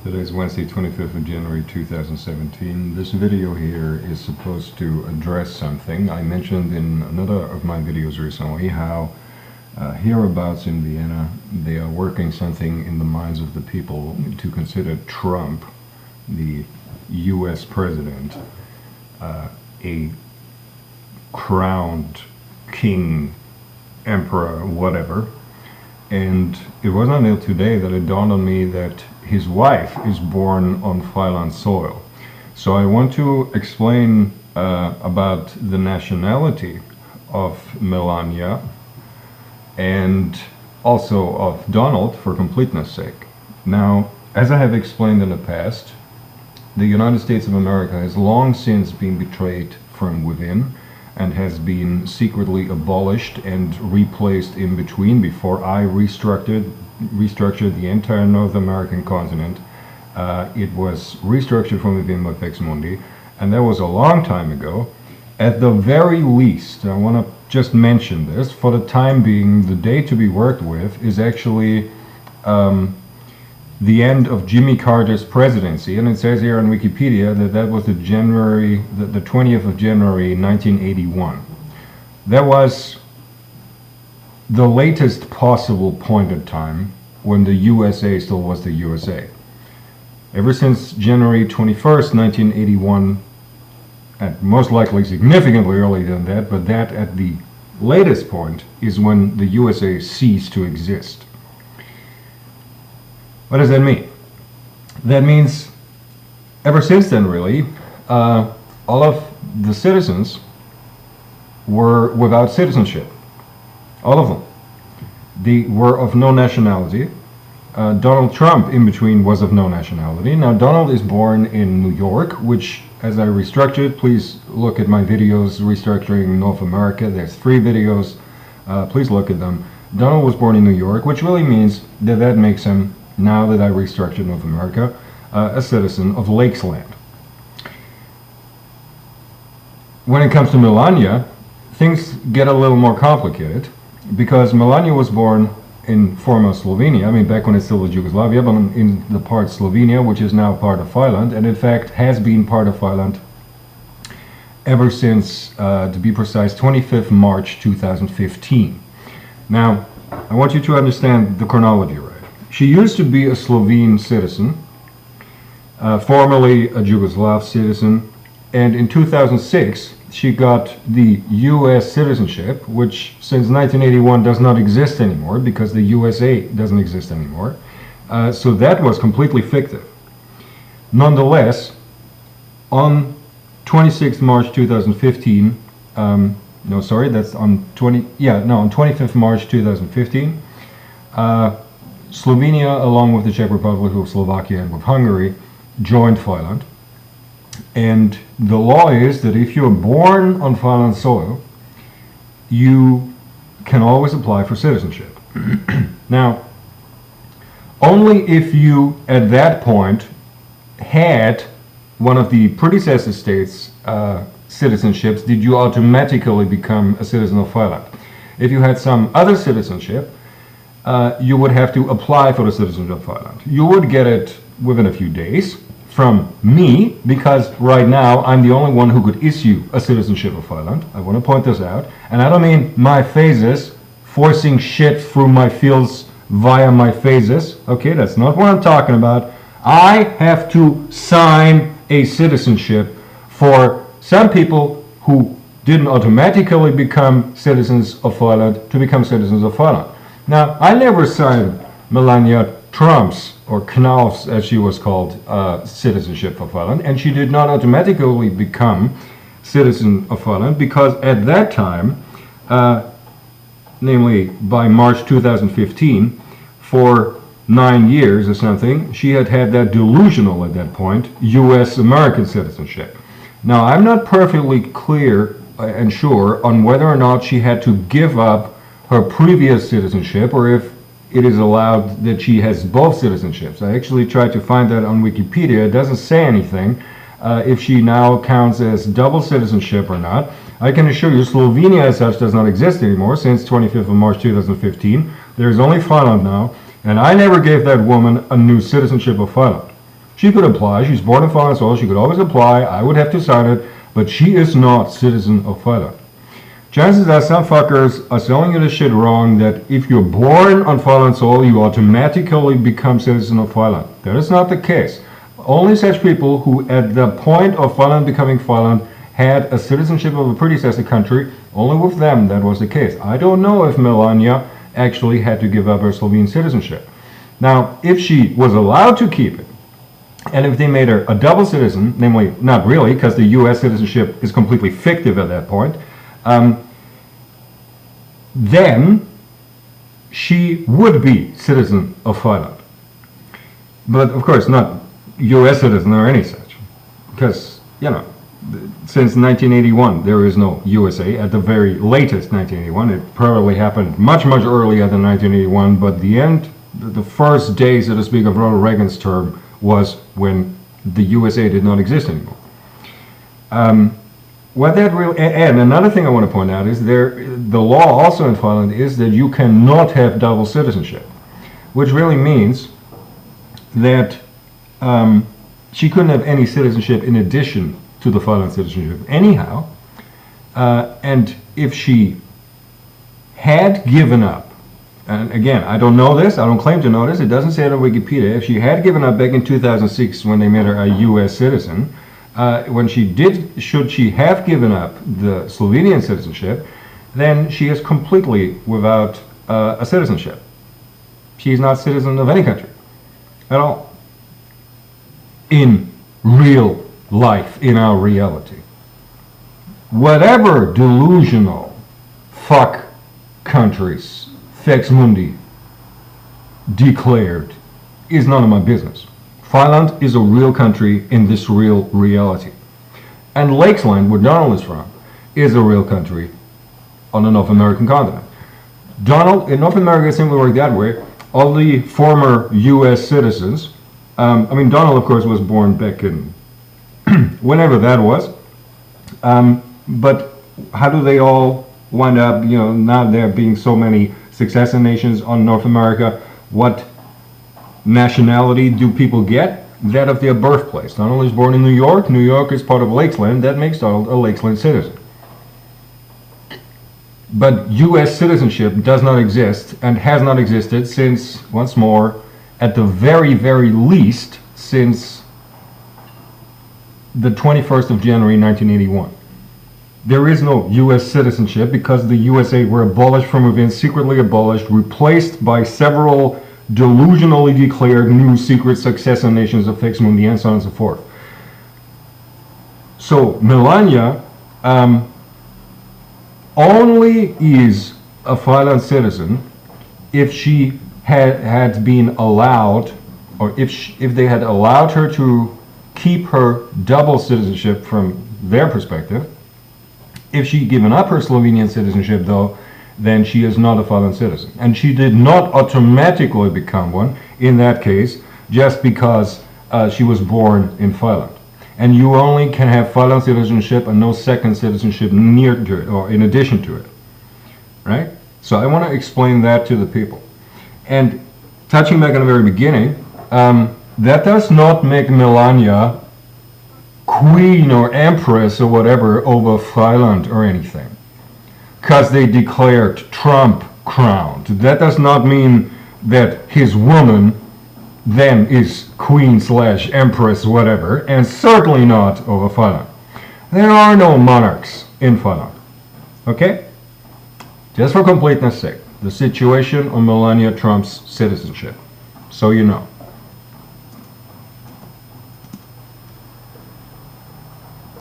Today is Wednesday, 25th of January 2017. This video here is supposed to address something. I mentioned in another of my videos recently how hereabouts in Vienna they are working something in the minds of the people to consider Trump, the US president, a crowned king, emperor, whatever. And it wasn't until today that it dawned on me that his wife is born on Freiland soil. So I want to explain about the nationality of Melanija and also of Donald for completeness sake. Now, as I have explained in the past, the United States of America has long since been betrayed from within and has been secretly abolished and replaced in between before I restructured the entire North American continent. It was restructured from within by Pax Mundi, and that was a long time ago. At the very least, I want to just mention this, for the time being, the date to be worked with is actually the end of Jimmy Carter's presidency, and it says here on Wikipedia that that was the 20th of January 1981. That was the latest possible point of time when the USA still was the USA. Ever since January 21st, 1981, and most likely significantly earlier than that, but that at the latest point is when the USA ceased to exist. What does that mean? That means ever since then, really, all of the citizens were without citizenship. All of them. They were of no nationality. Donald Trump, in between, was of no nationality. Now, Donald is born in New York, which, as I restructured, please look at my videos restructuring North America. There's 3 videos. Please look at them. Donald was born in New York, which really means that that makes him, now that I restructured North America, a citizen of Lakesland. When it comes to Melanija, things get a little more complicated, because Melanija was born in former Slovenia, I mean back when it still was Yugoslavia, but in the part Slovenia, which is now part of Freiland, and in fact has been part of Freiland ever since, to be precise, 25th March 2015. Now, I want you to understand the chronology right. She used to be a Slovene citizen, formerly a Yugoslav citizen, and in 2006 she got the US citizenship, which since 1981 does not exist anymore because the USA doesn't exist anymore. So that was completely fictive. Nonetheless, on 26th March 2015, no, sorry, that's on on 25th March 2015, Slovenia, along with the Czech Republic, with Slovakia, and with Hungary, joined Freiland. And the law is that if you're born on Freiland soil, you can always apply for citizenship. Now, only if you, at that point, had one of the predecessor states' citizenships did you automatically become a citizen of Freiland. If you had some other citizenship, you would have to apply for the citizenship of Freiland. You would get it within a few days from me, because right now I'm the only one who could issue a citizenship of Freiland. I want to point this out. And I don't mean my phases, forcing shit through my fields via my phases. Okay, that's not what I'm talking about. I have to sign a citizenship for some people who didn't automatically become citizens of Freiland to become citizens of Freiland. Now, I never signed Melanija Trump's, or Knauf's as she was called, citizenship for Freiland, and she did not automatically become citizen of Freiland because at that time, namely by March 2015, for 9 years or something, she had had that delusional at that point US American citizenship. Now, I'm not perfectly clear and sure on whether or not she had to give up her previous citizenship or if it is allowed that she has both citizenships. I actually tried to find that on Wikipedia. It doesn't say anything if she now counts as double citizenship or not. I can assure you Slovenia as such does not exist anymore since 25th of March 2015. There is only Freiland now, and I never gave that woman a new citizenship of Freiland. She could apply. She's born in Finland, so she could always apply. I would have to sign it, but she is not citizen of Freiland. Chances are some fuckers are selling you the shit wrong, that if you're born on Freiland soil, you automatically become citizen of Freiland. That is not the case. Only such people who, at the point of Freiland becoming Freiland, had a citizenship of a predecessor country, only with them that was the case. I don't know if Melanija actually had to give up her Slovene citizenship. Now, if she was allowed to keep it, and if they made her a double citizen, namely, not really, because the US citizenship is completely fictive at that point, then she would be citizen of Freiland. But of course not US citizen or any such, because, you know, since 1981 there is no USA, at the very latest 1981. It probably happened much earlier than 1981, but the first day, so to speak, of Ronald Reagan's term was when the USA did not exist anymore. And another thing I want to point out is the law also in Freiland is that you cannot have double citizenship, which really means that she couldn't have any citizenship in addition to the Freiland citizenship anyhow. And if she had given up, and again, I don't know this, I don't claim to know this, it doesn't say it on Wikipedia, if she had given up back in 2006 when they made her a US citizen, when she did, should she have given up the Slovenian citizenship, then she is completely without a citizenship. She is not citizen of any country at all. In real life, in our reality. Whatever delusional fuck countries Fex Mundi declared is none of my business. Freiland is a real country in this real reality. And Lakesland, where Donald is from, is a real country on the North American continent. Donald, in North America, it simply worked that way. All the former US citizens, I mean, Donald, of course, was born back in whenever that was. But how do they all wind up, you know, now there being so many successor nations on North America? What nationality do people get? That of their birthplace. Donald is born in New York. New York is part of Lakesland. That makes Donald a Lakesland citizen. But U.S. citizenship does not exist and has not existed since, once more, at the very, very least, since the 21st of January 1981. There is no U.S. citizenship because the USA were abolished from within, secretly abolished, replaced by several delusionally declared new secret successor nations of Fex Mundi and so on and so forth. So Melanija only is a Freiland citizen if she had been allowed, or if they had allowed her to keep her double citizenship from their perspective. If she'd given up her Slovenian citizenship, though, then she is not a Freiland citizen. And she did not automatically become one in that case, just because she was born in Freiland. And you only can have Freiland citizenship and no second citizenship near to it, or in addition to it. Right? So I want to explain that to the people. And touching back on the very beginning, that does not make Melanija queen or empress or whatever over Freiland or anything, because they declared Trump crowned. That does not mean that his woman then is queen / empress whatever, and certainly not over Freiland. There are no monarchs in Freiland. Okay? Just for completeness sake, the situation on Melanija Trump's citizenship, so you know.